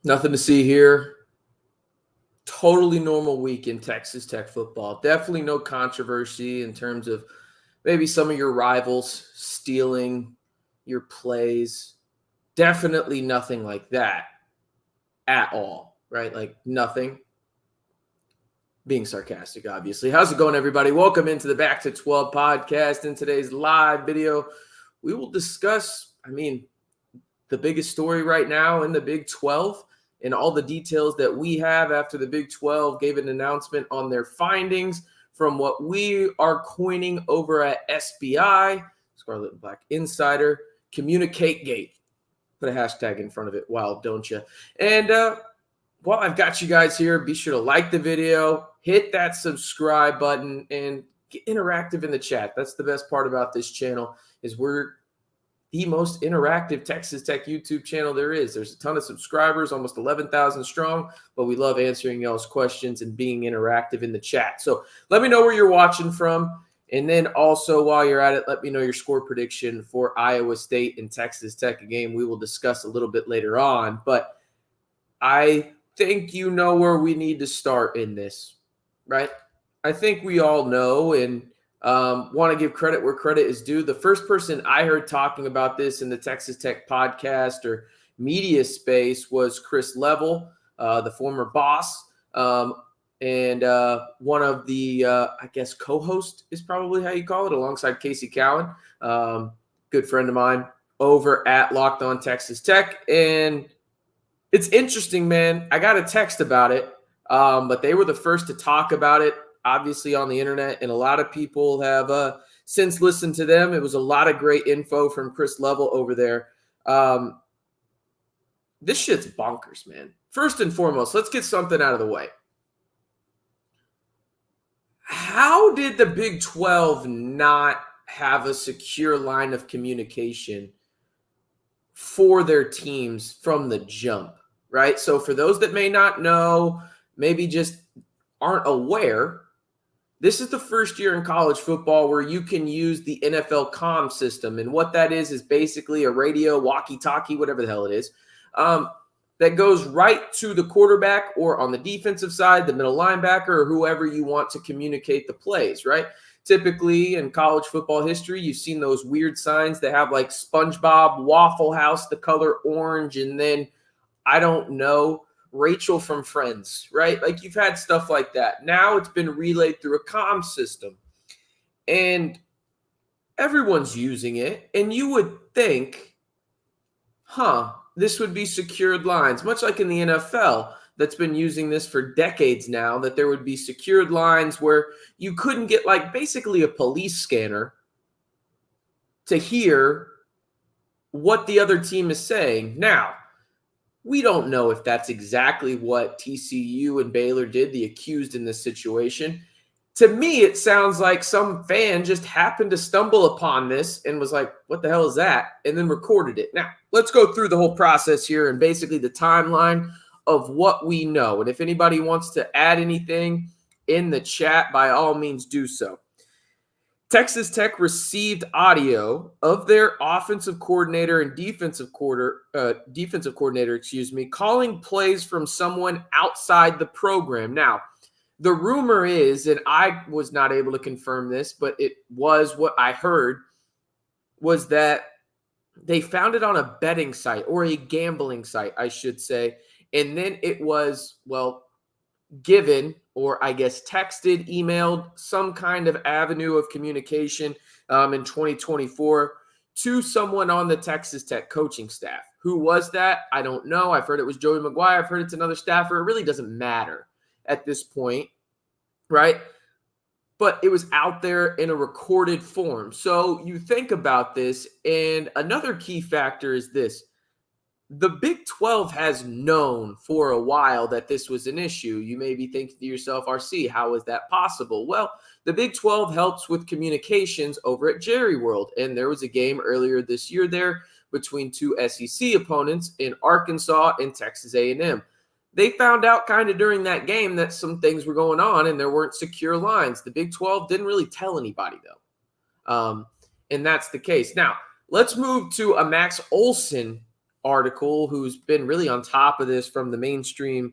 Nothing to see here. Totally normal week in Texas Tech football. Definitely no controversy in terms of maybe some of your rivals stealing your plays. Definitely nothing like that at all, right? Like nothing. Being sarcastic, obviously. How's it going, everybody? Welcome into the Back to 12 podcast. In today's live video, we will discuss, the biggest story right now in the Big 12 and all the details that we have after the Big 12 gave an announcement on their findings from what we are coining over at SBI, Scarlet and Black Insider, Communicate Gate. Put a hashtag in front of it. Wow, don't you? And while I've got you guys here, be sure to like the video, hit that subscribe button, and get interactive in the chat. That's the best part about this channel is we're the most interactive Texas Tech YouTube channel there is. There's a ton of subscribers, almost 11,000 strong, but we love answering y'all's questions and being interactive in the chat. So let me know where you're watching from. And then also while you're at it, let me know your score prediction for Iowa State and Texas Tech, a game we will discuss a little bit later on. But I think you know where we need to start in this, right? I think we all know and want to give credit where credit is due. The first person I heard talking about this in the Texas Tech podcast or media space was Chris Level, the former boss, and one of the, co-host is probably how you call it, alongside Casey Cowan, good friend of mine over at Locked On Texas Tech. And it's interesting, man. I got a text about it, but they were the first to talk about it, obviously on the internet, and a lot of people have since listened to them. It was a lot of great info from Chris Level over there. This shit's bonkers, man. First and foremost, let's get something out of the way. How did the Big 12 not have a secure line of communication for their teams from the jump, right? So for those that may not know, maybe just aren't aware, this is the first year in college football where you can use the NFL comm system. And what that is basically a radio, walkie-talkie, whatever the hell it is, that goes right to the quarterback or on the defensive side, the middle linebacker, or whoever you want to communicate the plays, right? Typically in college football history, you've seen those weird signs that have like SpongeBob, Waffle House, the color orange, and then, I don't know, Rachel from Friends, right? Like you've had stuff like that. Now it's been relayed through a comm system and everyone's using it. And you would think, this would be secured lines, much like in the NFL that's been using this for decades now, that there would be secured lines where you couldn't get like basically a police scanner to hear what the other team is saying. Now, we don't know if that's exactly what TCU and Baylor did, the accused in this situation. To me, it sounds like some fan just happened to stumble upon this and was like, what the hell is that? And then recorded it. Now, let's go through the whole process here and basically the timeline of what we know. And if anybody wants to add anything in the chat, by all means do so. Texas Tech received audio of their offensive coordinator and defensive coordinator, calling plays from someone outside the program. Now, the rumor is, and I was not able to confirm this, but it was what I heard, was that they found it on a betting site or a gambling site, I should say. And then it was, given, or I guess texted, emailed, some kind of avenue of communication in 2024 to someone on the Texas Tech coaching staff. Who was that? I don't know. I've heard it was Joey McGuire. I've heard it's another staffer. It really doesn't matter at this point, right? But it was out there in a recorded form. So you think about this, and another key factor is this. The Big 12 has known for a while that this was an issue. You may be thinking to yourself, RC, how is that possible? Well, the Big 12 helps with communications over at Jerry World, and there was a game earlier this year there between two SEC opponents in Arkansas and Texas A&M. They found out kind of during that game that some things were going on and there weren't secure lines. The Big 12 didn't really tell anybody, though. And that's the case. Now, let's move to a Max Olson article, who's been really on top of this from the mainstream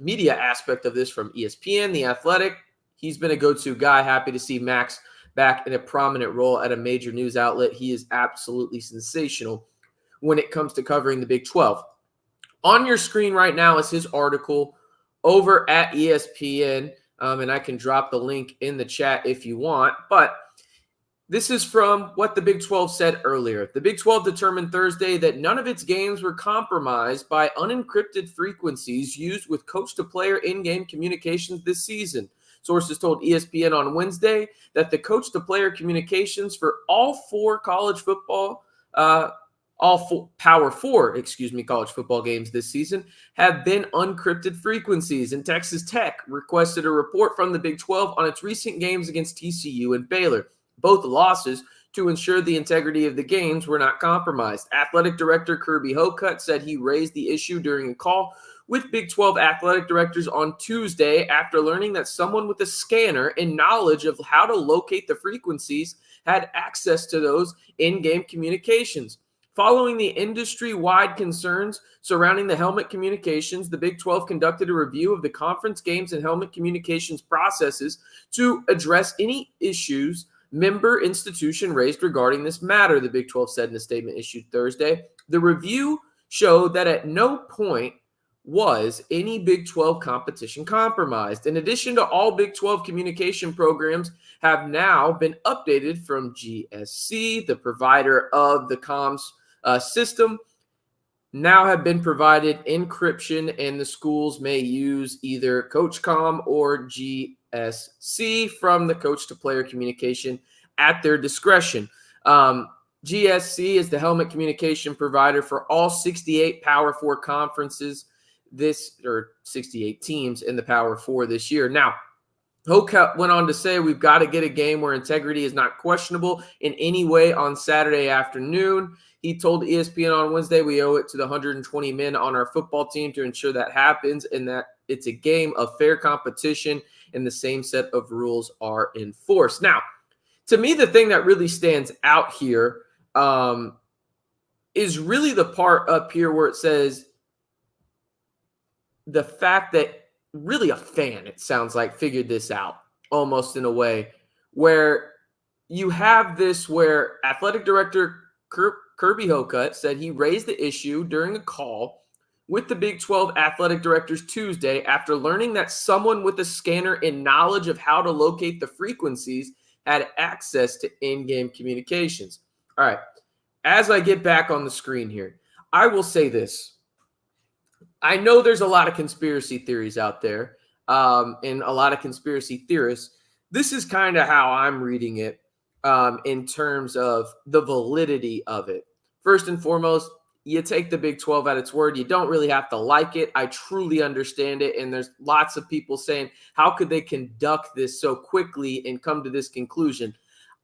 media aspect of this from ESPN, The Athletic. He's been a go-to guy. Happy to see Max back in a prominent role at a major news outlet. He is absolutely sensational when it comes to covering the Big 12. On your screen right now is his article over at ESPN, and I can drop the link in the chat if you want. But this is from what the Big 12 said earlier. The Big 12 determined Thursday that none of its games were compromised by unencrypted frequencies used with coach-to-player in-game communications this season. Sources told ESPN on Wednesday that the coach-to-player communications for all four college football Power 4 college football games this season have been unencrypted frequencies, and Texas Tech requested a report from the Big 12 on its recent games against TCU and Baylor, both losses, to ensure the integrity of the games were not compromised. Athletic Director Kirby Hocutt said he raised the issue during a call with Big 12 athletic directors on Tuesday after learning that someone with a scanner and knowledge of how to locate the frequencies had access to those in-game communications. Following the industry-wide concerns surrounding the helmet communications, the Big 12 conducted a review of the conference games and helmet communications processes to address any issues member institution raised regarding this matter, the Big 12 said in a statement issued Thursday. The review showed that at no point was any Big 12 competition compromised. In addition to all Big 12 communication programs have now been updated from GSC, the provider of the comms system, now have been provided encryption, and the schools may use either CoachComm or GSC from the coach-to-player communication at their discretion. GSC is the helmet communication provider for all 68 Power 4 conferences or 68 teams in the Power 4 this year. Now, Hocutt went on to say, we've got to get a game where integrity is not questionable in any way on Saturday afternoon. He told ESPN on Wednesday, we owe it to the 120 men on our football team to ensure that happens and that it's a game of fair competition and the same set of rules are enforced. Now, to me, the thing that really stands out here is really the part up here where it says the fact that really a fan, it sounds like, figured this out almost in a way where you have this where athletic director Kirby Hocutt said he raised the issue during a call with the Big 12 athletic directors Tuesday after learning that someone with a scanner and knowledge of how to locate the frequencies had access to in-game communications. All right, as I get back on the screen here, I will say this. I know there's a lot of conspiracy theories out there and a lot of conspiracy theorists. This is kind of how I'm reading it in terms of the validity of it. First and foremost, you take the Big 12 at its word. You don't really have to like it. I truly understand it. And there's lots of people saying, how could they conduct this so quickly and come to this conclusion?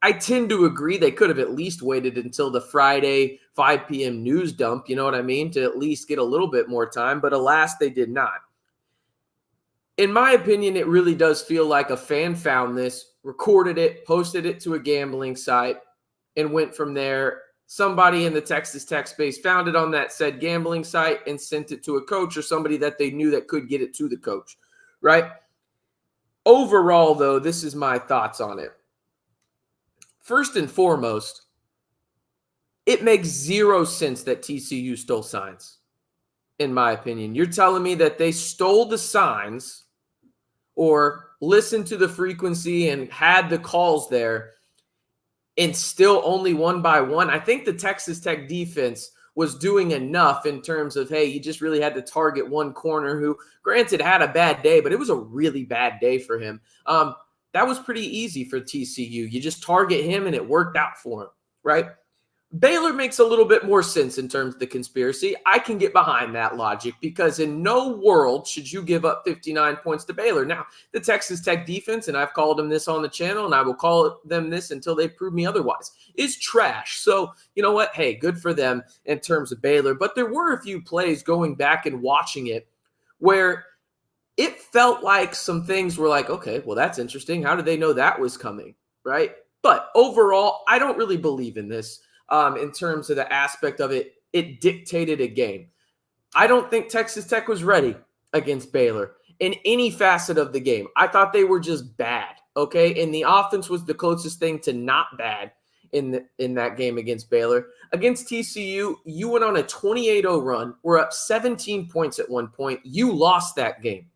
I tend to agree they could have at least waited until the Friday 5 p.m. news dump, you know what I mean, to at least get a little bit more time. But alas, they did not. In my opinion, it really does feel like a fan found this, recorded it, posted it to a gambling site, and went from there. Somebody in the Texas Tech space found it on that said gambling site and sent it to a coach or somebody that they knew that could get it to the coach, right? Overall, though, this is my thoughts on it. First and foremost, it makes zero sense that TCU stole signs, in my opinion. You're telling me that they stole the signs or listened to the frequency and had the calls there and still only one by one? I think the Texas Tech defense was doing enough in terms of, hey, you just really had to target one corner who, granted, had a bad day, but it was a really bad day for him. That was pretty easy for TCU. You just target him and it worked out for him, right? Baylor makes a little bit more sense in terms of the conspiracy. I can get behind that logic because in no world should you give up 59 points to Baylor. Now, the Texas Tech defense, and I've called them this on the channel, and I will call them this until they prove me otherwise, is trash. So, you know what? Hey, good for them in terms of Baylor. But there were a few plays going back and watching it where it felt like some things were like, okay, well, that's interesting. How did they know that was coming, right? But overall, I don't really believe in this. In terms of the aspect of it it dictated a game. I don't think Texas Tech was ready against Baylor in any facet of the game. I thought they were just bad, okay? And the offense was the closest thing to not bad in that game against Baylor. Against TCU, you went on a 28-0 run. We're up 17 points at one point. You lost that game,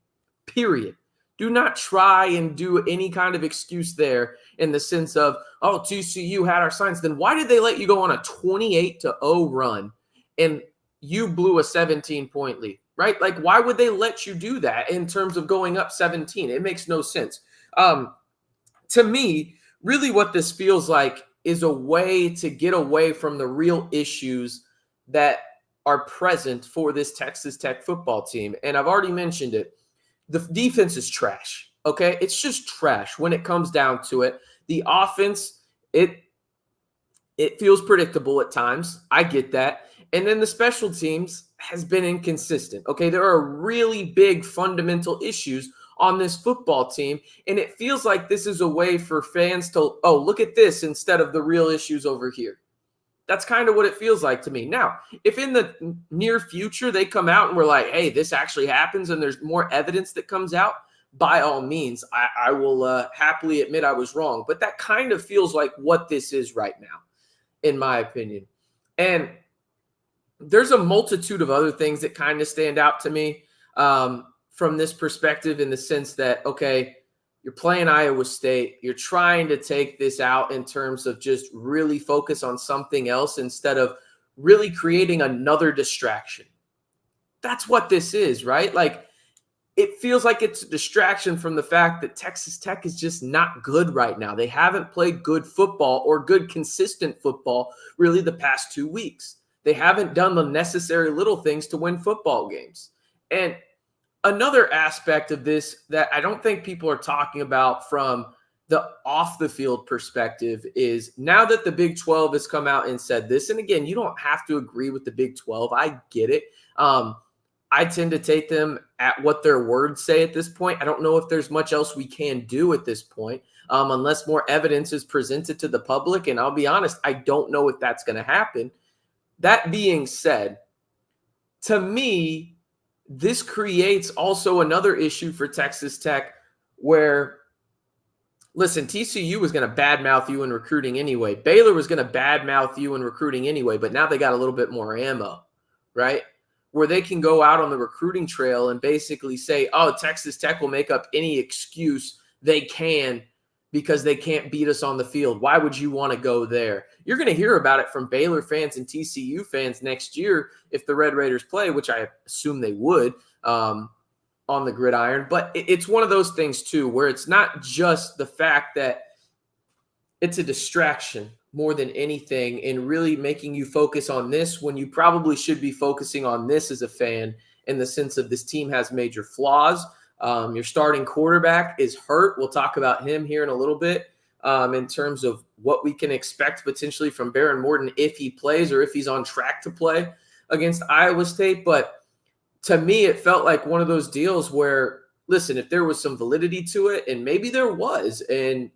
period. Do not try and do any kind of excuse there in the sense of, oh, TCU had our signs. Then why did they let you go on a 28-0 run and you blew a 17-point lead, right? Like, why would they let you do that in terms of going up 17? It makes no sense. To me, really what this feels like is a way to get away from the real issues that are present for this Texas Tech football team. And I've already mentioned it. The defense is trash, okay? It's just trash when it comes down to it. The offense, it feels predictable at times. I get that. And then the special teams has been inconsistent, okay? There are really big fundamental issues on this football team, and it feels like this is a way for fans to, oh, look at this instead of the real issues over here. That's kind of what it feels like to me. Now, if in the near future they come out and we're like, hey, this actually happens and there's more evidence that comes out, by all means, I will happily admit I was wrong. But that kind of feels like what this is right now, in my opinion. And there's a multitude of other things that kind of stand out to me from this perspective, in the sense that, okay, you're playing Iowa State. You're trying to take this out in terms of just really focus on something else instead of really creating another distraction. That's what this is, right? Like, it feels like it's a distraction from the fact that Texas Tech is just not good right now. They haven't played good football or good consistent football really the past 2 weeks. They haven't done the necessary little things to win football games. And another aspect of this that I don't think people are talking about from the off the field perspective is, now that the Big 12 has come out and said this, and again, you don't have to agree with the Big 12. I get it. I tend to take them at what their words say at this point. I don't know if there's much else we can do at this point, unless more evidence is presented to the public. And I'll be honest, I don't know if that's going to happen. That being said, to me, this creates also another issue for Texas Tech where, listen, TCU was going to badmouth you in recruiting anyway. Baylor was going to badmouth you in recruiting anyway, but now they got a little bit more ammo, right? Where they can go out on the recruiting trail and basically say, oh, Texas Tech will make up any excuse they can because they can't beat us on the field. Why would you want to go there? You're going to hear about it from Baylor fans and TCU fans next year if the Red Raiders play, which I assume they would on the gridiron. But it's one of those things, too, where it's not just the fact that it's a distraction more than anything and really making you focus on this when you probably should be focusing on this as a fan, in the sense of this team has major flaws. Your starting quarterback is hurt. We'll talk about him here in a little bit in terms of what we can expect potentially from Baron Morton if he plays or if he's on track to play against Iowa State. But to me, it felt like one of those deals where, listen, if there was some validity to it, and maybe there was, and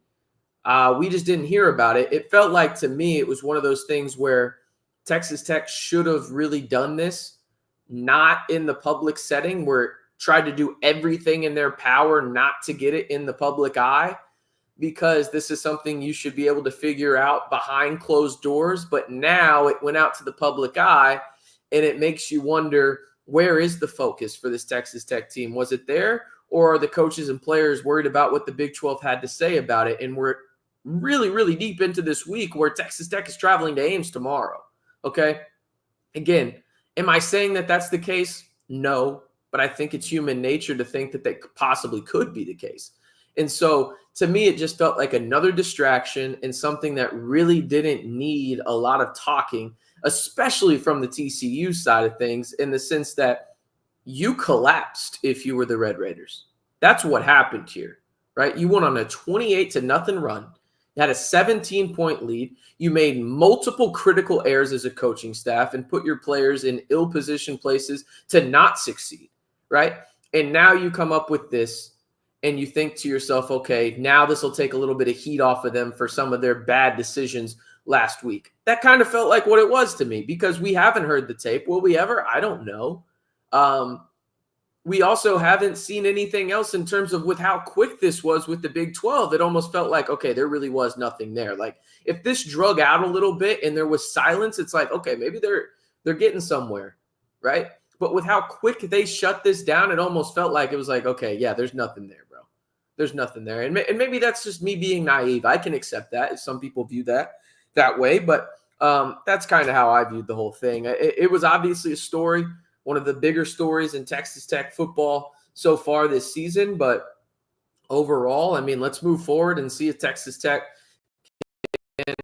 we just didn't hear about it, it felt like to me it was one of those things where Texas Tech should have really done this, not in the public setting, where tried to do everything in their power not to get it in the public eye, because this is something you should be able to figure out behind closed doors. But now it went out to the public eye, and it makes you wonder, where is the focus for this Texas Tech team? Was it there, or are the coaches and players worried about what the Big 12 had to say about it? And we're really, really deep into this week where Texas Tech is traveling to Ames tomorrow, okay? Again, am I saying that that's the case? No. But I think it's human nature to think that possibly could be the case. And so to me, it just felt like another distraction and something that really didn't need a lot of talking, especially from the TCU side of things, in the sense that you collapsed if you were the Red Raiders. That's what happened here, right? You went on a 28-0 run. You had a 17-point lead. You made multiple critical errors as a coaching staff and put your players in ill-positioned places to not succeed. Right? And now you come up with this and you think to yourself, okay, now this will take a little bit of heat off of them for some of their bad decisions last week. That kind of felt like what it was to me because we haven't heard the tape. Will we ever? I don't know. We also haven't seen anything else in terms of with how quick this was with the Big 12. It almost felt like, okay, there really was nothing there. Like if this drug out a little bit and there was silence, it's like, okay, maybe they're getting somewhere, right? But with how quick they shut this down, it almost felt like it was like, okay, yeah, there's nothing there, bro. There's nothing there. And maybe that's just me being naive. I can accept that if some people view that way. But that's kind of how I viewed the whole thing. It was obviously a story, one of the bigger stories in Texas Tech football so far this season. But overall, I mean, let's move forward and see if Texas Tech can,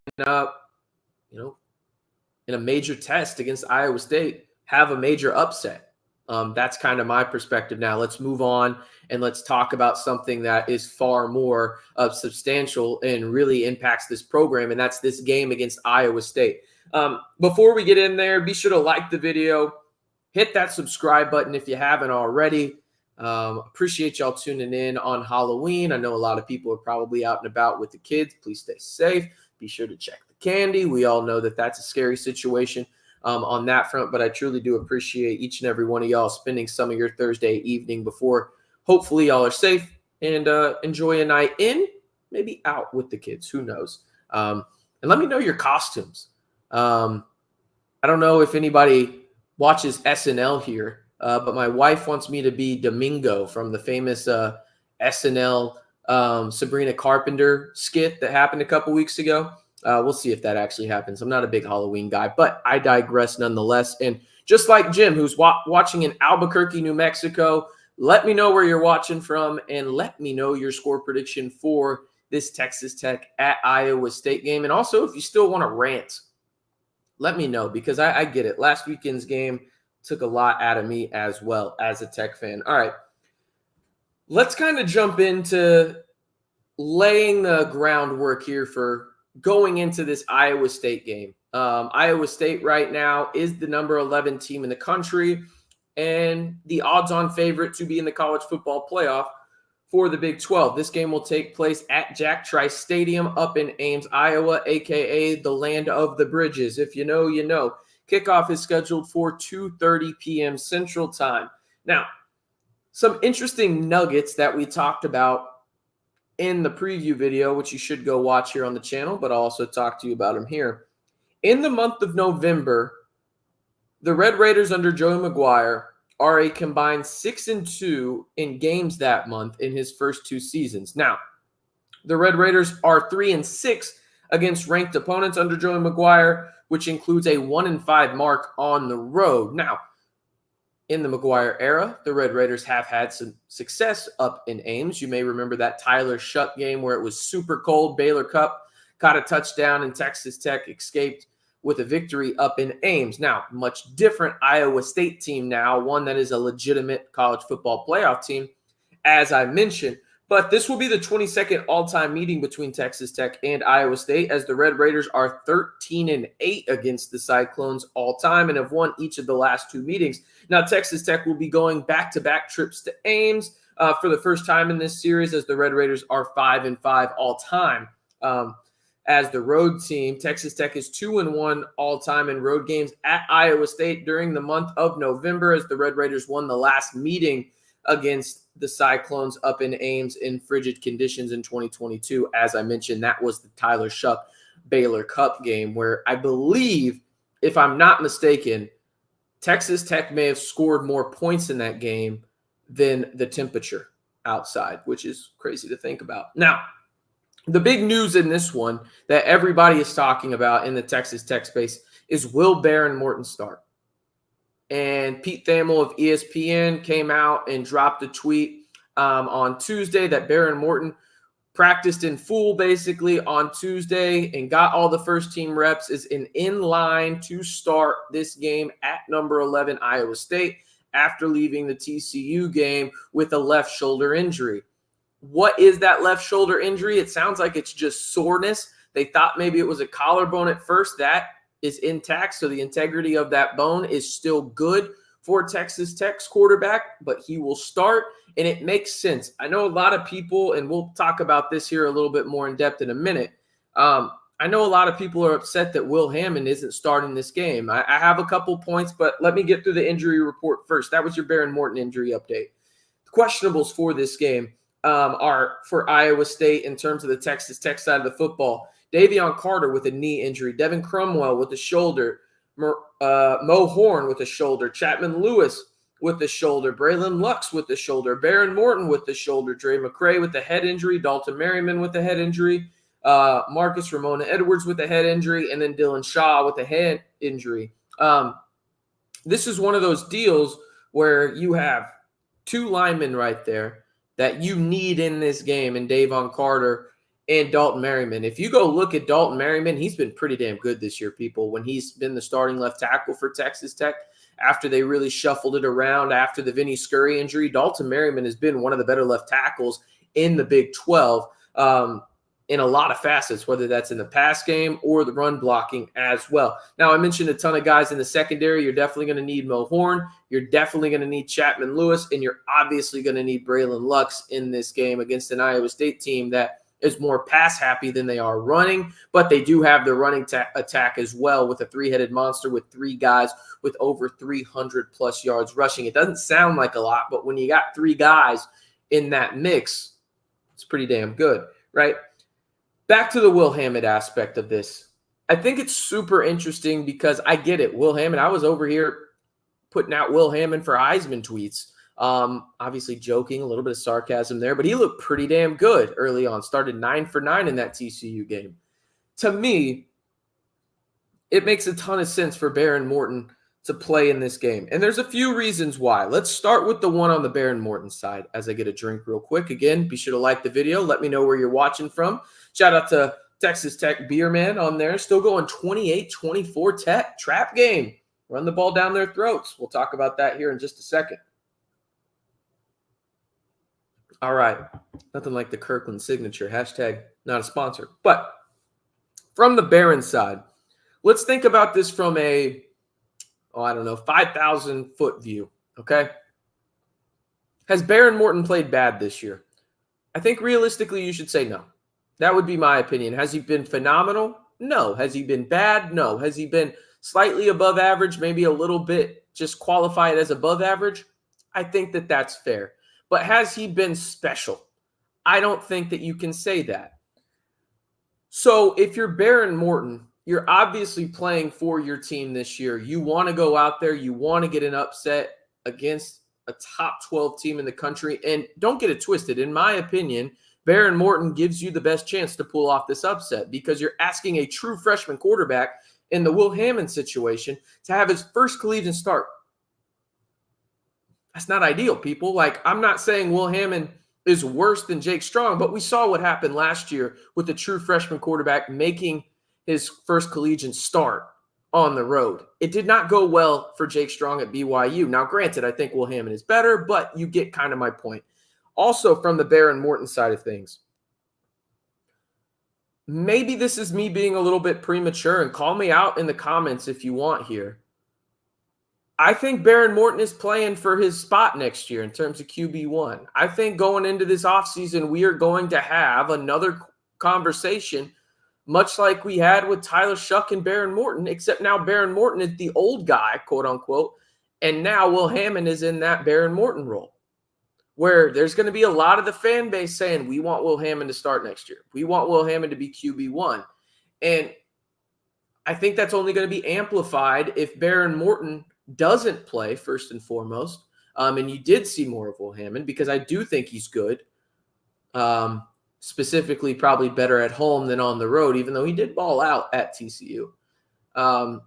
in a major test against Iowa State, have a major upset. That's kind of my perspective now. Let's move on and let's talk about something that is far more substantial and really impacts this program, and that's this game against Iowa State. Before we get in there, be sure to like the video, hit that subscribe button if you haven't already. Appreciate y'all tuning in on Halloween. I know a lot of people are probably out and about with the kids. Please stay safe. Be sure to check the candy. We all know that that's a scary situation on that front, but I truly do appreciate each and every one of y'all spending some of your Thursday evening before hopefully y'all are safe and enjoy a night in, maybe out with the kids. Who knows? And let me know your costumes. I don't know if anybody watches SNL here, but my wife wants me to be Domingo from the famous SNL Sabrina Carpenter skit that happened a couple weeks ago. We'll see if that actually happens. I'm not a big Halloween guy, but I digress nonetheless. And just like Jim, who's watching in Albuquerque, New Mexico, let me know where you're watching from and let me know your score prediction for this Texas Tech at Iowa State game. And also, if you still want to rant, let me know because I get it. Last weekend's game took a lot out of me as well as a Tech fan. All right, let's kind of jump into laying the groundwork here for going into this Iowa State game. Iowa State right now is the number 11 team in the country and the odds-on favorite to be in the college football playoff for the Big 12. This game will take place at Jack Trice Stadium up in Ames, Iowa, a.k.a. the land of the bridges. If you know, you know. Kickoff is scheduled for 2:30 p.m. Central Time. Now, some interesting nuggets that we talked about in the preview video, which you should go watch here on the channel, but I'll also talk to you about them here. In the month of November, the Red Raiders under Joey McGuire are a combined 6-2 in games that month in his first two seasons. Now, the Red Raiders are 3-6 against ranked opponents under Joey McGuire, which includes a 1-5 mark on the road. Now, in the McGuire era, the Red Raiders have had some success up in Ames. You may remember that Tyler Shutt game where it was super cold. Baylor Cup caught a touchdown and Texas Tech escaped with a victory up in Ames. Now, much different Iowa State team now, one that is a legitimate college football playoff team, as I mentioned. But this will be the 22nd all-time meeting between Texas Tech and Iowa State, as the Red Raiders are 13-8 against the Cyclones all-time and have won each of the last two meetings. Now, Texas Tech will be going back-to-back trips to Ames for the first time in this series, as the Red Raiders are 5-5 all-time. As the road team, Texas Tech is 2-1 all-time in road games at Iowa State during the month of November, as the Red Raiders won the last meeting against the Cyclones up in Ames in frigid conditions in 2022. As I mentioned, that was the Tyler Shuck Baylor Cup game where I believe, if I'm not mistaken, Texas Tech may have scored more points in that game than the temperature outside, which is crazy to think about. Now, the big news in this one that everybody is talking about in the Texas Tech space is, will Bear and Morton start? And Pete Thamel of ESPN came out and dropped a tweet on Tuesday that Bear and Morton practiced in full basically on Tuesday and got all the first-team reps, is in line to start this game at number 11 Iowa State after leaving the TCU game with a left shoulder injury. What is that left shoulder injury? It sounds like it's just soreness. They thought maybe it was a collarbone at first. That is intact, so the integrity of that bone is still good for Texas Tech's quarterback, but he will start, and it makes sense. I know a lot of people, and we'll talk about this here a little bit more in depth in a minute, a I know a lot of people are upset that Will Hammond isn't starting this game. I have a couple points, but let me get through the injury report first. That was your Baron Morton injury update. Questionables for this game are for Iowa State in terms of the Texas Tech side of the football. Davion Carter with a knee injury. Devin Cromwell with a shoulder. Mo Horn with a shoulder. Chapman Lewis with the shoulder. Braylon Lux with the shoulder. Baron Morton with the shoulder. Dre McCray with the head injury. Dalton Merriman with the head injury. Marcus Ramona Edwards with a head injury. And then Dylan Shaw with a head injury. This is one of those deals where you have two linemen right there that you need in this game in Davon Carter and Dalton Merriman. If you go look at Dalton Merriman, he's been pretty damn good this year, people, when he's been the starting left tackle for Texas Tech after they really shuffled it around after the Vinny Scurry injury. Dalton Merriman has been one of the better left tackles in the Big 12 in a lot of facets, whether that's in the pass game or the run blocking as well. Now, I mentioned a ton of guys in the secondary. You're definitely going to need Mo Horn. You're definitely going to need Chapman Lewis, and you're obviously going to need Braylon Lux in this game against an Iowa State team that is more pass happy than they are running, but they do have the running attack as well with a three-headed monster with three guys with over 300-plus yards rushing. It doesn't sound like a lot, but when you got three guys in that mix, it's pretty damn good, right? Back to the Will Hammond aspect of this. I think it's super interesting because I get it. Will Hammond, I was over here putting out Will Hammond for Heisman tweets. Obviously joking, a little bit of sarcasm there, but he looked pretty damn good early on. Started 9 for 9 in that TCU game. To me, it makes a ton of sense for Baron Morton to play in this game. And there's a few reasons why. Let's start with the one on the Baron Morton side as I get a drink real quick. Again, be sure to like the video. Let me know where you're watching from. Shout out to Texas Tech Beer Man on there. Still going 28-24 Tech trap game. Run the ball down their throats. We'll talk about that here in just a second. All right. Nothing like the Kirkland signature. Hashtag not a sponsor. But from the Baron side, let's think about this from a, 5,000-foot view, okay? Has Baron Morton played bad this year? I think realistically you should say no. That would be my opinion. Has he been phenomenal? No. Has he been bad? No. Has he been slightly above average, maybe a little bit, just qualify it as above average? I think that that's fair. But has he been special? I don't think that you can say that. So if you're Baron Morton, you're obviously playing for your team this year. You want to go out there. You want to get an upset against a top 12 team in the country. And don't get it twisted. In my opinion, Baron Morton gives you the best chance to pull off this upset because you're asking a true freshman quarterback in the Will Hammond situation to have his first collegiate start. That's not ideal, people. Like, I'm not saying Will Hammond is worse than Jake Strong, but we saw what happened last year with the true freshman quarterback making his first collegiate start on the road. It did not go well for Jake Strong at BYU. Now, granted, I think Will Hammond is better, but you get kind of my point. Also, from the Baron Morton side of things, maybe this is me being a little bit premature, and call me out in the comments if you want here. I think Baron Morton is playing for his spot next year in terms of QB1. I think going into this offseason, we are going to have another conversation, much like we had with Tyler Shuck and Baron Morton, except now Baron Morton is the old guy, quote unquote, and now Will Hammond is in that Baron Morton role, where there's going to be a lot of the fan base saying, we want Will Hammond to start next year. We want Will Hammond to be QB1. And I think that's only going to be amplified if Baron Morton doesn't play, first and foremost. And you did see more of Will Hammond because I do think he's good. Specifically, probably better at home than on the road, even though he did ball out at TCU. I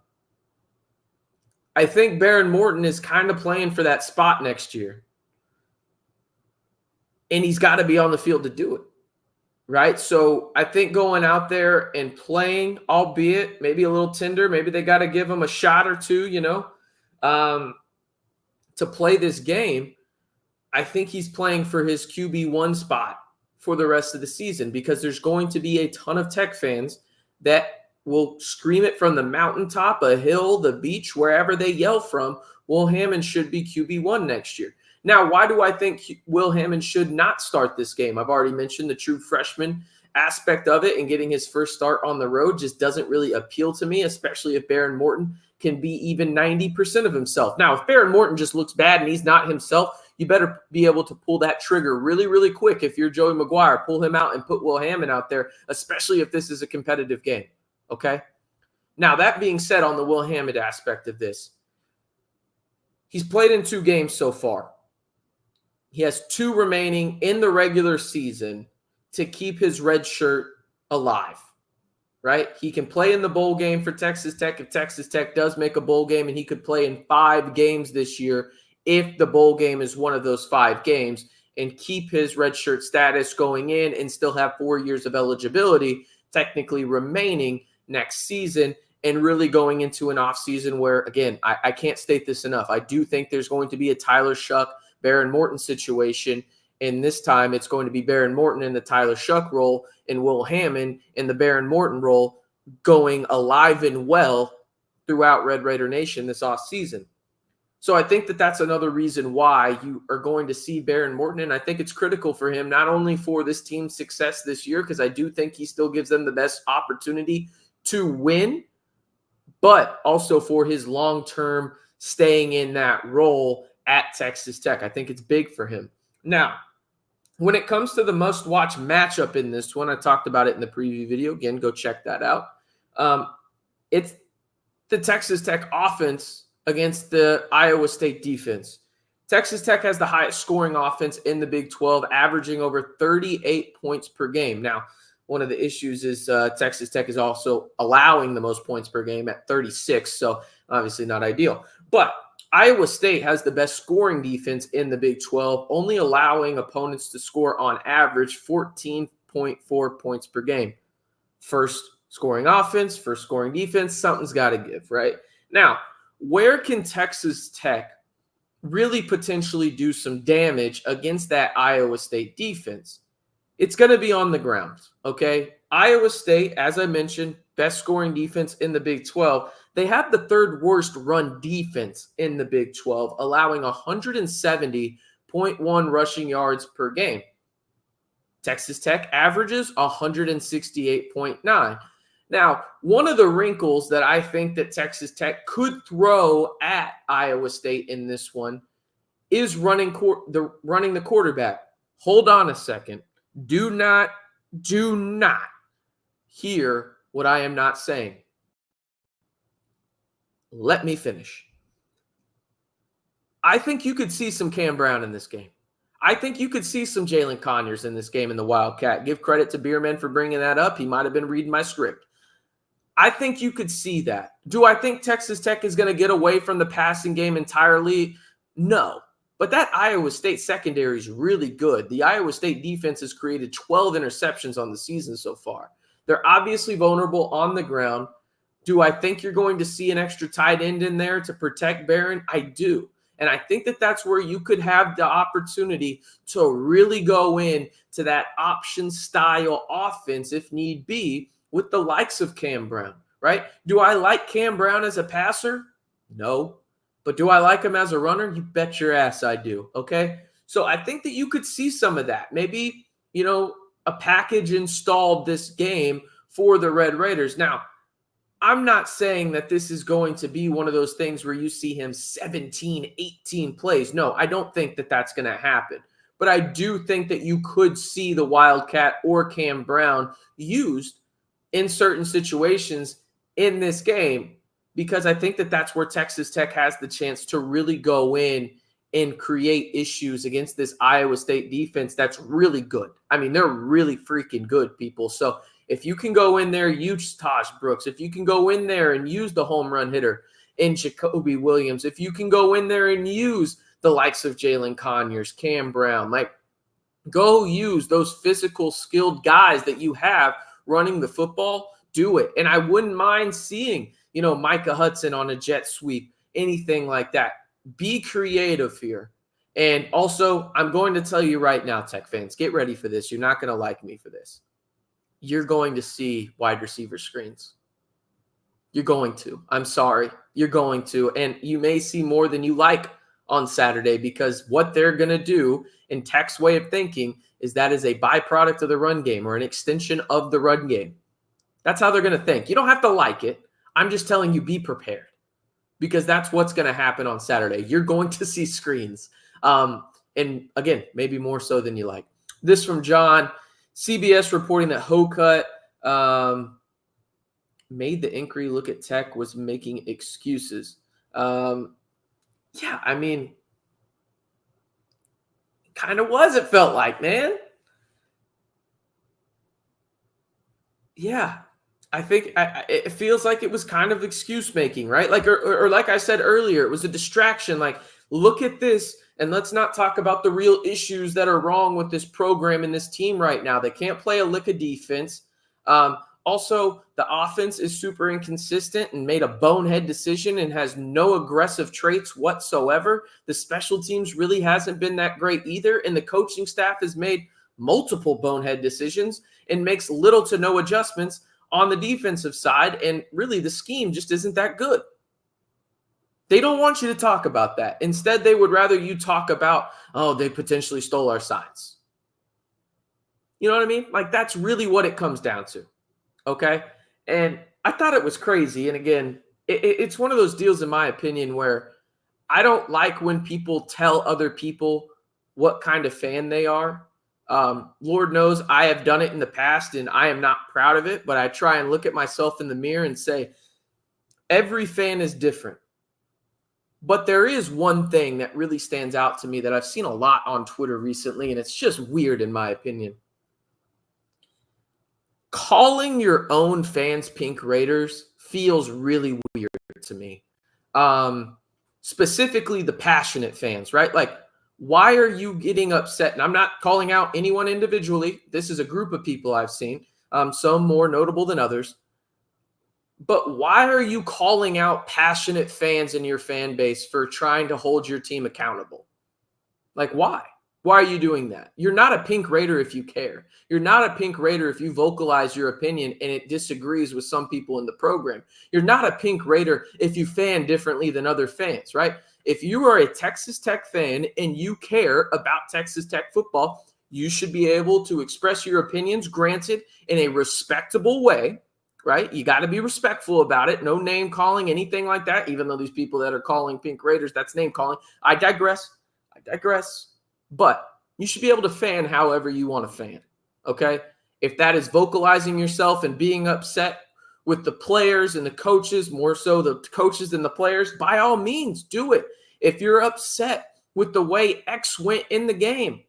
think Baron Morton is kind of playing for that spot next year. And he's got to be on the field to do it, right? So I think going out there and playing, albeit maybe a little tender, maybe they got to give him a shot or two, to play this game. I think he's playing for his QB1 spot for the rest of the season because there's going to be a ton of Tech fans that will scream it from the mountaintop, a hill, the beach, wherever they yell from. Will Hammond should be QB1 next year. Now, why do I think Will Hammond should not start this game? I've already mentioned the true freshman aspect of it and getting his first start on the road just doesn't really appeal to me, especially if Baron Morton can be even 90% of himself. Now, if Baron Morton just looks bad and he's not himself, you better be able to pull that trigger really, really quick. If you're Joey McGuire, pull him out and put Will Hammond out there, especially if this is a competitive game, okay? Now, that being said, on the Will Hammond aspect of this, he's played in 2 games so far. He has 2 remaining in the regular season to keep his red shirt alive, right? He can play in the bowl game for Texas Tech if Texas Tech does make a bowl game, and he could play in 5 games this year if the bowl game is one of those 5 games, and keep his red shirt status going in and still have 4 years of eligibility technically remaining next season, and really going into an offseason where, again, I can't state this enough. I do think there's going to be a Tyler Shuck, Baron Morton situation, and this time it's going to be Baron Morton in the Tyler Shuck role and Will Hammond in the Baron Morton role, going alive and well throughout Red Raider Nation this offseason. So I think that that's another reason why you are going to see Baron Morton, and I think it's critical for him, not only for this team's success this year, because I do think he still gives them the best opportunity to win, but also for his long-term staying in that role at Texas Tech. I think it's big for him. Now, when it comes to the must-watch matchup in this one, I talked about it in the preview video. Again, go check that out. It's the Texas Tech offense against the Iowa State defense. Texas Tech has the highest scoring offense in the Big 12, averaging over 38 points per game. Now, one of the issues is Texas Tech is also allowing the most points per game at 36, so obviously not ideal. But Iowa State has the best scoring defense in the Big 12, only allowing opponents to score on average 14.4 points per game. First scoring offense, first scoring defense, something's got to give, right? Now, where can Texas Tech really potentially do some damage against that Iowa State defense? It's going to be on the ground, okay? Iowa State, as I mentioned, best scoring defense in the Big 12. They have the 3rd worst run defense in the Big 12, allowing 170.1 rushing yards per game. Texas Tech averages 168.9. Now, one of the wrinkles that I think that Texas Tech could throw at Iowa State in this one is running the quarterback. Hold on a second. Do not hear what I am not saying. Let me finish. I think you could see some Cam Brown in this game. I think you could see some Jalen Conyers in this game in the Wildcat. Give credit to Bierman for bringing that up. He might have been reading my script. I think you could see that. Do I think Texas Tech is going to get away from the passing game entirely? No. But that Iowa State secondary is really good. The Iowa State defense has created 12 interceptions on the season so far. They're obviously vulnerable on the ground. Do I think you're going to see an extra tight end in there to protect Barron? I do. And I think that that's where you could have the opportunity to really go in to that option style offense if need be with the likes of Cam Brown, right? Do I like Cam Brown as a passer? No. But do I like him as a runner? You bet your ass I do, okay? So I think that you could see some of that. Maybe, a package installed this game for the Red Raiders. Now, I'm not saying that this is going to be one of those things where you see him 17, 18 plays. No, I don't think that that's going to happen. But I do think that you could see the Wildcat or Cam Brown used in certain situations in this game, because I think that that's where Texas Tech has the chance to really go in and create issues against this Iowa State defense that's really good. I mean, they're really freaking good, people. So if you can go in there, use Tosh Brooks, if you can go in there and use the home run hitter in Jacoby Williams, if you can go in there and use the likes of Jalen Conyers, Cam Brown, go use those physical skilled guys that you have running the football, do it. And I wouldn't mind seeing, Micah Hudson on a jet sweep, anything like that. Be creative here. And also, I'm going to tell you right now, Tech fans, get ready for this. You're not going to like me for this. You're going to see wide receiver screens. You're going to. I'm sorry. You're going to. And you may see more than you like on Saturday, because what they're going to do in Tech's way of thinking is that is a byproduct of the run game or an extension of the run game. That's how they're going to think. You don't have to like it. I'm just telling you, be prepared, because that's what's going to happen on Saturday. You're going to see screens. And again, maybe more so than you like. This from John. CBS reporting that Hokut made the inquiry look at Tech was making excuses. Yeah, I mean, kind of was, it felt like, man. Yeah, I think it feels like it was kind of excuse making, right? Like, or like I said earlier, it was a distraction. Like, look at this, and let's not talk about the real issues that are wrong with this program and this team right now. They can't play a lick of defense. Also, the offense is super inconsistent and made a bonehead decision and has no aggressive traits whatsoever. The special teams really hasn't been that great either, and the coaching staff has made multiple bonehead decisions and makes little to no adjustments on the defensive side, and really the scheme just isn't that good. They don't want you to talk about that. Instead, they would rather you talk about, oh, they potentially stole our signs. You know what I mean? Like, that's really what it comes down to. Okay. And I thought it was crazy. And again, it's one of those deals, in my opinion, where I don't like when people tell other people what kind of fan they are. Lord knows I have done it in the past and I am not proud of it, but I try and look at myself in the mirror and say, every fan is different. But there is one thing that really stands out to me that I've seen a lot on Twitter recently, and it's just weird in my opinion. Calling your own fans Pink Raiders feels really weird to me. Specifically the passionate fans, right? Like, why are you getting upset? And I'm not calling out anyone individually. This is a group of people I've seen, some more notable than others. But why are you calling out passionate fans in your fan base for trying to hold your team accountable? Like, why? Why are you doing that? You're not a Pink Raider if you care. You're not a Pink Raider if you vocalize your opinion and it disagrees with some people in the program. You're not a Pink Raider if you fan differently than other fans, right? If you are a Texas Tech fan and you care about Texas Tech football, you should be able to express your opinions, granted, in a respectable way, right? You got to be respectful about it. No name calling, anything like that, even though these people that are calling Pink Raiders, that's name calling. I digress. But you should be able to fan however you want to fan, okay? If that is vocalizing yourself and being upset with the players and the coaches, more so the coaches than the players, by all means, do it. If you're upset with the way X went in the game,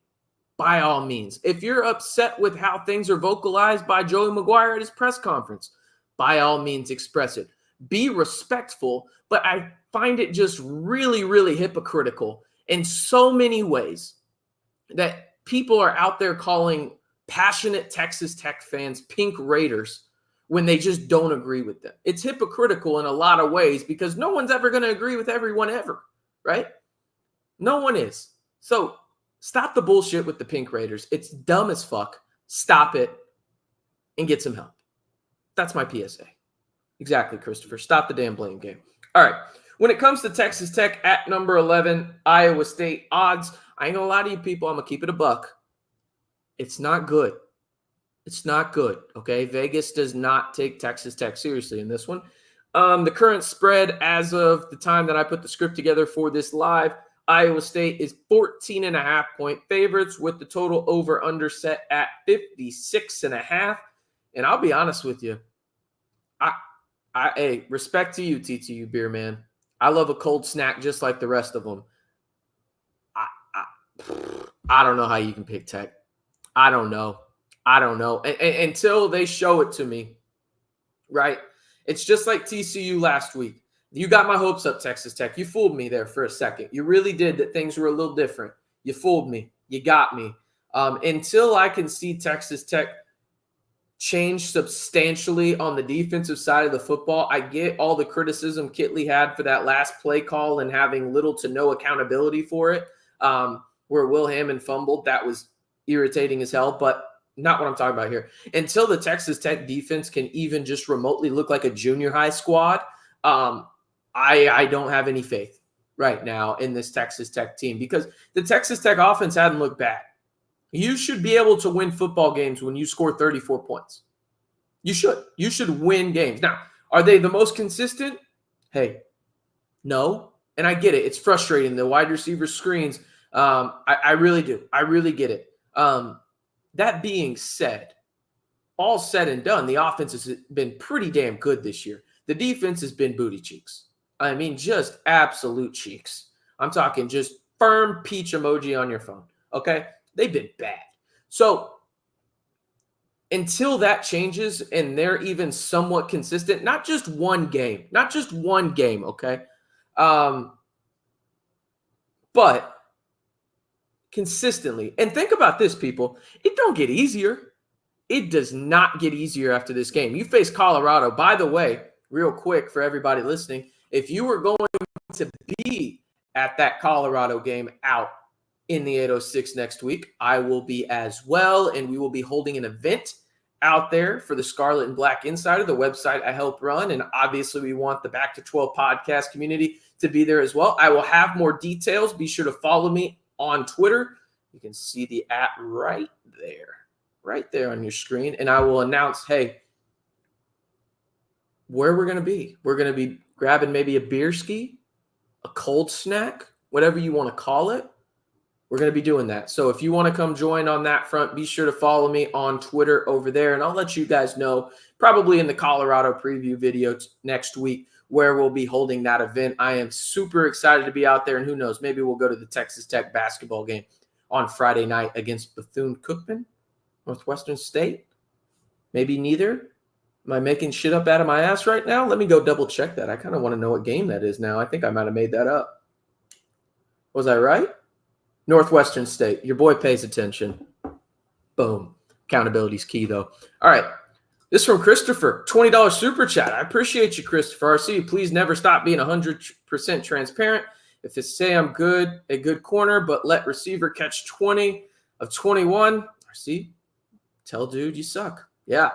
by all means. If you're upset with how things are vocalized by Joey McGuire at his press conference, by all means, express it. Be respectful, but I find it just really, really hypocritical in so many ways that people are out there calling passionate Texas Tech fans Pink Raiders when they just don't agree with them. It's hypocritical in a lot of ways because no one's ever going to agree with everyone ever, right? No one is. So stop the bullshit with the Pink Raiders. It's dumb as fuck. Stop it and get some help. That's my PSA. Exactly, Christopher. Stop the damn blame game. All right. When it comes to Texas Tech at number 11, Iowa State odds, I ain't going to lie to you people. I'm going to keep it a buck. It's not good. It's not good, okay? Vegas does not take Texas Tech seriously in this one. The current spread as of the time that I put the script together for this live, Iowa State is 14.5-point favorites with the total over-under set at 56.5. And I'll be honest with you. Hey, respect to you, TTU Beer Man. I love a cold snack just like the rest of them. I don't know how you can pick Tech. I don't know. Until they show it to me, right? It's just like TCU last week. You got my hopes up, Texas Tech. You fooled me there for a second. You really did, that things were a little different. You fooled me. You got me. Until I can see Texas Tech change substantially on the defensive side of the football, I get all the criticism Kitley had for that last play call and having little to no accountability for it, where Will Hammond fumbled. That was irritating as hell, but not what I'm talking about here. Until the Texas Tech defense can even just remotely look like a junior high squad, I don't have any faith. right now in this Texas Tech team because the Texas Tech offense hadn't looked bad. You should be able to win football games when you score 34 points. You should. You should win games. Now, are they the most consistent? Hey, no. And I get it. It's frustrating. The wide receiver screens. I really do. I really get it. That being said, all said and done, the offense has been pretty damn good this year. The defense has been booty cheeks. I mean, just absolute cheeks. I'm talking just firm peach emoji on your phone. Okay? They've been bad. So until that changes and they're even somewhat consistent, not just one game, okay? But consistently. And think about this, people. It don't get easier. It does not get easier after this game. You face Colorado. By the way, real quick for everybody listening, if you were going to be at that Colorado game out in the 806 next week, I will be as well, and we will be holding an event out there for the Scarlet and Black Insider, the website I help run, and obviously we want the Back to 12 podcast community to be there as well. I will have more details. Be sure to follow me on Twitter. You can see the @ right there on your screen, and I will announce, hey, where we're going to be. We're going to be grabbing maybe a beer ski, a cold snack, whatever you want to call it. We're going to be doing that. So if you want to come join on that front, be sure to follow me on Twitter over there, and I'll let you guys know probably in the Colorado preview video next week where we'll be holding that event. I am super excited to be out there, and who knows, maybe we'll go to the Texas Tech basketball game on Friday night against Bethune-Cookman, Northwestern State. Maybe neither. Am I making shit up out of my ass right now? Let me go double check that. I kind of want to know what game that is now. I think I might have made that up. Was I right? Northwestern State. Your boy pays attention. Boom. Accountability's key, though. All right. This is from Christopher. $20 super chat. I appreciate you, Christopher. RC, please never stop being 100% transparent. If it's say I'm good, a good corner, but let receiver catch 20 of 21. RC, tell dude you suck. Yeah.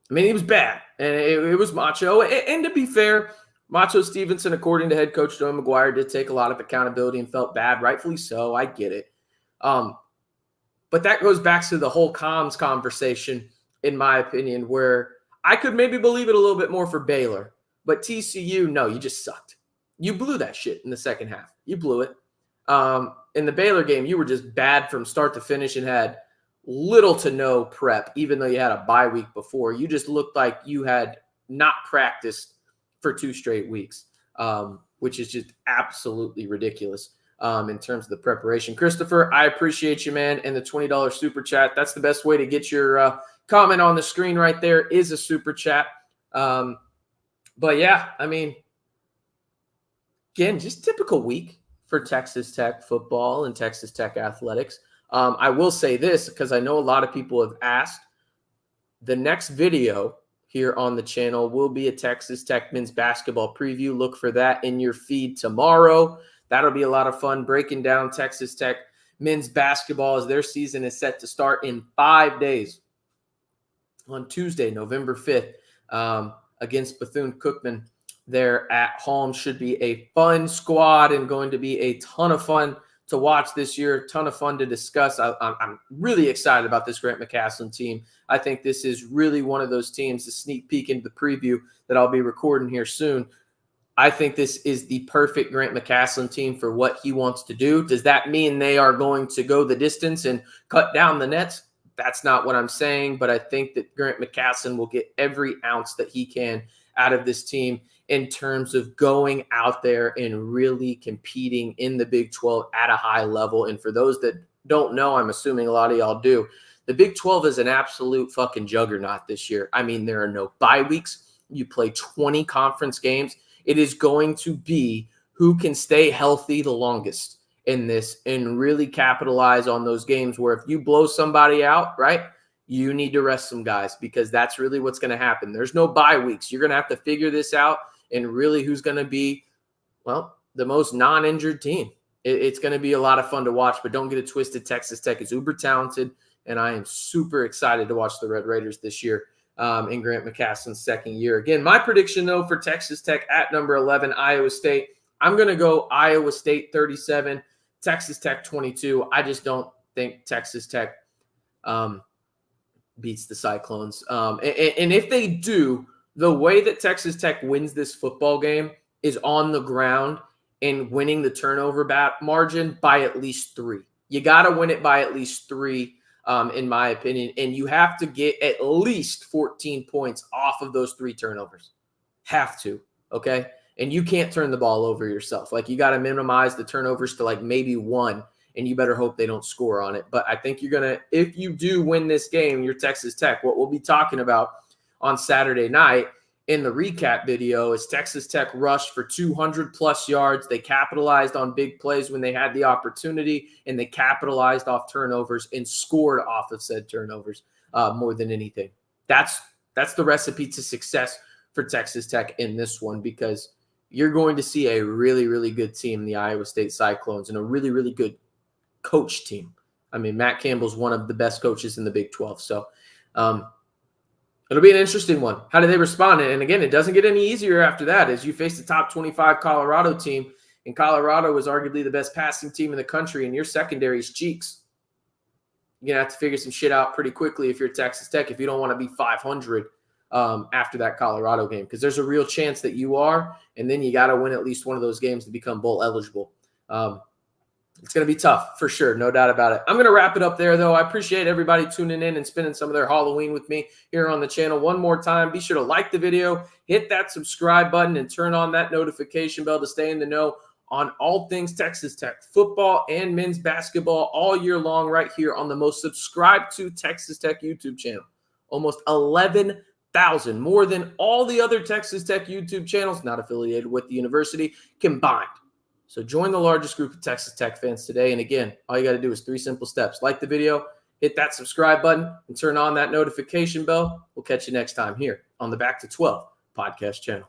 I mean, he was bad, and it was Macho. And to be fair, Macho Stevenson, according to head coach Joey McGuire, did take a lot of accountability and felt bad, rightfully so. I get it. But that goes back to the whole comms conversation, in my opinion, where I could maybe believe it a little bit more for Baylor. But TCU, no, you just sucked. You blew that shit in the second half. You blew it. In the Baylor game, you were just bad from start to finish and had little to no prep, even though you had a bye week before. You just looked like you had not practiced for 2 straight weeks, which is just absolutely ridiculous in terms of the preparation. Christopher, I appreciate you, man, and the $20 super chat. That's the best way to get your comment on the screen right there is a super chat. But, yeah, I mean, again, just typical week for Texas Tech football and Texas Tech athletics. I will say this because I know a lot of people have asked. The next video here on the channel will be a Texas Tech men's basketball preview. Look for that in your feed tomorrow. That'll be a lot of fun breaking down Texas Tech men's basketball as their season is set to start in 5 days on Tuesday, November 5th, against Bethune-Cookman. There at home. Should be a fun squad and going to be a ton of fun to watch this year, ton of fun to discuss. I'm really excited about this Grant McCasland team. I think this is really one of those teams, a sneak peek into the preview that I'll be recording here soon. I think this is the perfect Grant McCasland team for what he wants to do. Does that mean they are going to go the distance and cut down the nets? That's not what I'm saying, but I think that Grant McCasland will get every ounce that he can out of this team in terms of going out there and really competing in the Big 12 at a high level. And for those that don't know, I'm assuming a lot of y'all do, the Big 12 is an absolute fucking juggernaut this year. I mean, there are no bye weeks. You play 20 conference games. It is going to be who can stay healthy the longest in this and really capitalize on those games where if you blow somebody out, right, you need to rest some guys because that's really what's going to happen. There's no bye weeks. You're going to have to figure this out and really who's going to be, well, the most non-injured team. It's going to be a lot of fun to watch, but don't get it twisted. Texas Tech is uber talented, and I am super excited to watch the Red Raiders this year in Grant McCasland's second year. Again, my prediction, though, for Texas Tech at number 11, Iowa State. I'm going to go Iowa State 37, Texas Tech 22. I just don't think Texas Tech beats the Cyclones. And if they do, the way that Texas Tech wins this football game is on the ground and winning the turnover margin by at least 3. You got to win it by at least 3, in my opinion. And you have to get at least 14 points off of those 3 turnovers. Have to, okay? And you can't turn the ball over yourself. Like, you got to minimize the turnovers to like maybe 1, and you better hope they don't score on it. But I think you're going to, if you do win this game, you're Texas Tech. What we'll be talking about on Saturday night in the recap video is Texas Tech rushed for 200-plus yards. They capitalized on big plays when they had the opportunity, and they capitalized off turnovers and scored off of said turnovers more than anything. That's the recipe to success for Texas Tech in this one, because you're going to see a really, really good team, the Iowa State Cyclones, and a really, really good coach team. I mean, Matt Campbell's one of the best coaches in the Big 12. So it'll be an interesting one. How do they respond? And again, it doesn't get any easier after that as you face the top 25 Colorado team. And Colorado is arguably the best passing team in the country, and your secondary is cheeks. You're going to have to figure some shit out pretty quickly if you're Texas Tech, if you don't want to be 500 after that Colorado game, because there's a real chance that you are, and then you got to win at least one of those games to become bowl eligible. It's going to be tough for sure, no doubt about it. I'm going to wrap it up there, though. I appreciate everybody tuning in and spending some of their Halloween with me here on the channel. One more time, be sure to like the video, hit that subscribe button, and turn on that notification bell to stay in the know on all things Texas Tech football and men's basketball all year long right here on the most subscribed to Texas Tech YouTube channel. Almost 11,000, more than all the other Texas Tech YouTube channels not affiliated with the university combined. So join the largest group of Texas Tech fans today. And again, all you got to do is 3 simple steps. Like the video, hit that subscribe button, and turn on that notification bell. We'll catch you next time here on the Back to 12 podcast channel.